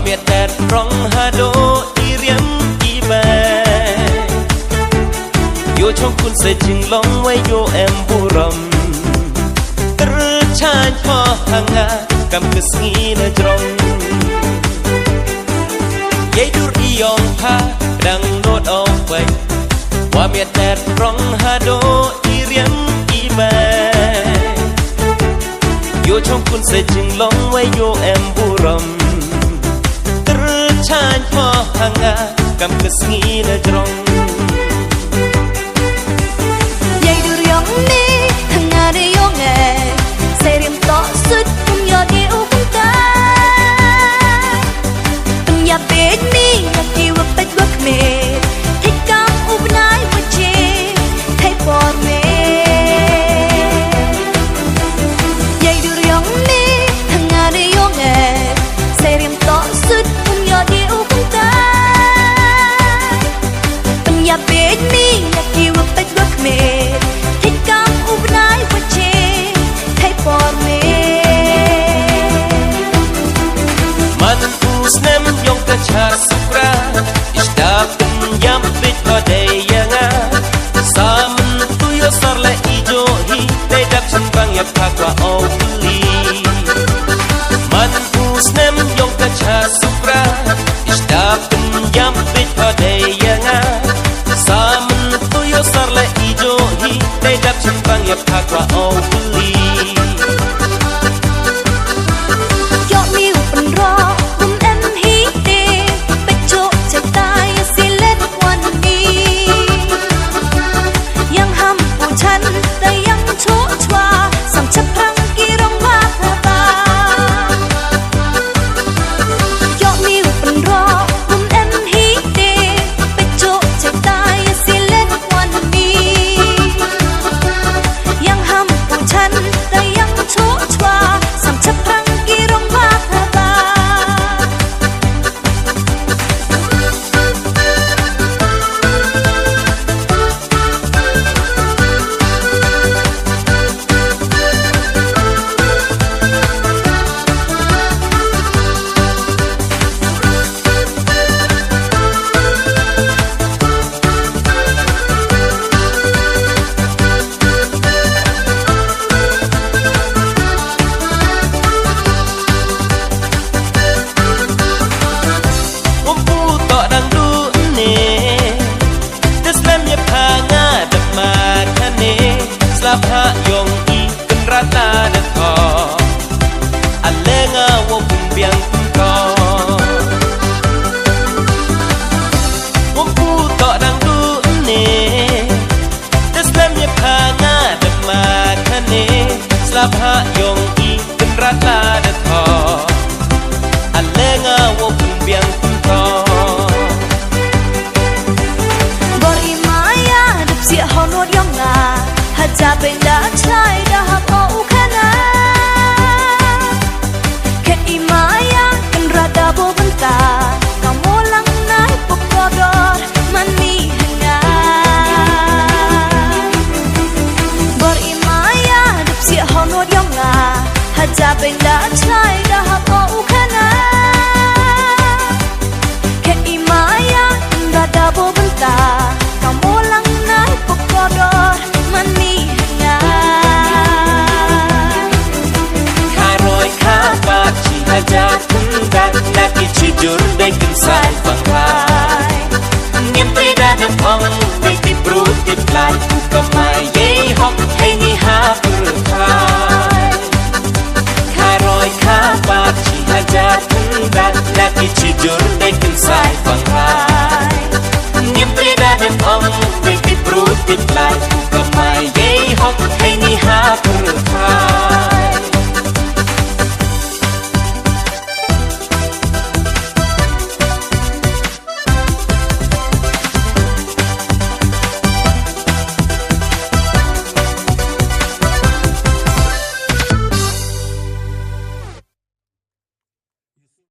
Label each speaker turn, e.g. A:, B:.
A: เมียแต่ร้องหาโดอีเรียมอีแบอยู่ช่องคุณเสจึงลงไว้อยู่แอมบุรมหรือชานพอห่างกำกึศงีเลจรงยัยดูรียองพาดังโนดออกไปว่าเมียแต่ร้องหาโดอีเรียมอีแบอยู่ช่องคุณเสจึงลงไว้อยู่แอมบุรมหรือชานพอห่างกำกึศงีเลจรงชาสุกราอิสดาบยามปิดพอได้ยังสามตุยสารและอีโจฮีได้ดับฉันบางอยากพากว่าเอาลีมันอูสเนมยงกระชาสุกราอิสดาบยามปิดพอได้ยังสามตุยสารและอีโจฮีได้ดับฉันบางอยากพากว่าเอาลีพะยงอีกันรัตาเดคออันเลงาวงเบียงกอวงผู้ต่อดังดูเนเดสเลมยพางาเดมาคะเนสลาพะยงอีกันรัตาเดคออันเลงาวงเบียงกอจะเป็นดาชายดาบเอาแค่ไหนแค่อีมายากันระดับบันตาก็โมลังนายปกกอดมันมีหงาบออีมายาดับเสียหอนวดยองงาถ้าจะเป็นดาชายดาบเอาแค่ไหนแค่อีมายากันระดับบันตาก็โมลังนายปกกอดมันมีจากดักนักจิตจุดได้กินสายฟังพายเงียบไปได้ดังพองได้ติดปลุกติดลายก็ไม่เย่หอกให้นี่หาเพื่อพายข้ารอยข้าบาดชีหาจากดักนักจิตจุดได้กินสายฟังพายเงียบไปได้ดังพองได้ติดปลุกติดลายก็ไม่เย่หอกให้นี่หาเพื่อพาย